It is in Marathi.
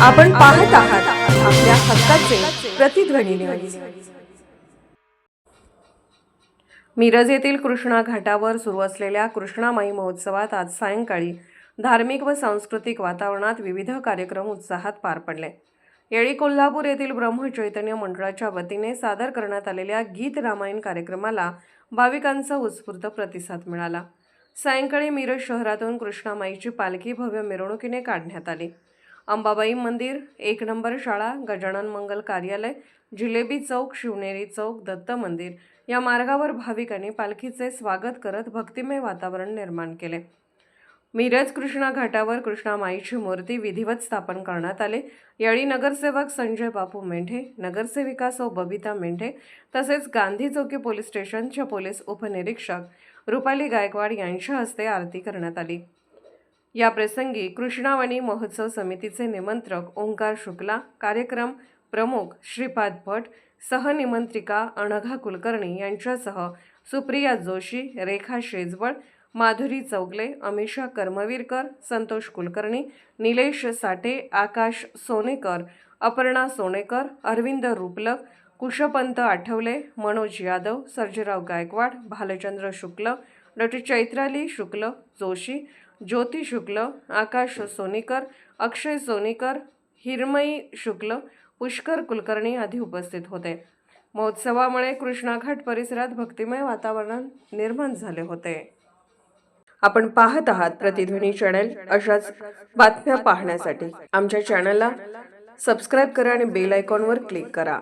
आपण पाहत आहात आपल्या हक्काचे प्रतिध्वनी न्यूज। मिरज येथील कृष्णा घाटावर सुरू असलेल्या कृष्णामाई महोत्सवात आज सायंकाळी धार्मिक व सांस्कृतिक वातावरणात विविध कार्यक्रम उत्साहात पार पडले। येळी कोल्हापूर येथील ब्रह्मचैतन्य मंडळाच्या वतीने सादर करण्यात आलेल्या गीत रामायण कार्यक्रमाला भाविकांचा उत्स्फूर्त प्रतिसाद मिळाला। सायंकाळी मिरज शहरातून कृष्णामाईची पालखी भव्य मिरवणुकीने काढण्यात आली। अंबाबाई मंदिर, 1 नंबर शाळा, गजानन मंगल कार्यालय, जिलेबी चौक, शिवनेरी चौक, दत्त मंदिर या मार्गावर भाविकांनी पालखीचे स्वागत करत भक्तिमय वातावरण निर्माण केले। मिरज कृष्णा घाटावर कृष्णामाईची मूर्ती विधिवत स्थापन करण्यात आले। यावेळी नगरसेवक संजय बापू मेंढे, नगरसेविका सौ बबिता मेंढे तसेच गांधी चौकी पोलीस स्टेशनच्या पोलीस उपनिरीक्षक रुपाली गायकवाड यांच्या हस्ते आरती करण्यात आली। या प्रसंगी कृष्णावाणी महोत्सव समितीचे निमंत्रक ओंकार शुक्ला, कार्यक्रम प्रमुख श्रीपाद भट, सहनिमंत्रिका अनघा कुलकर्णी यांच्यासह सुप्रिया जोशी, रेखा शेजवळ, माधुरी चौगले, अमिषा कर्मवीरकर, संतोष कुलकर्णी, निलेश साठे, आकाश सोनेकर, अपर्णा सोनेकर, अरविंद रुपलक, कुशपंत आठवले, मनोज यादव, सर्जेराव गायकवाड, भालचंद्र शुक्ल, डॉ. चैत्राली शुक्ल जोशी, ज्योती शुक्ल, आकाश सोनीकर, अक्षय सोनीकर, हिरमयी शुक्ल, पुष्कर कुलकर्णी आदी उपस्थित होते। महोत्सवामुळे कृष्णाघाट परिसरात भक्तिमय वातावरण निर्माण झाले होते। आपण पाहत आहात प्रतिध्वनी चॅनल। अशाच बातम्या पाहण्यासाठी आमच्या चॅनलला सबस्क्राइब करा आणि बेल आयकॉनवर क्लिक करा।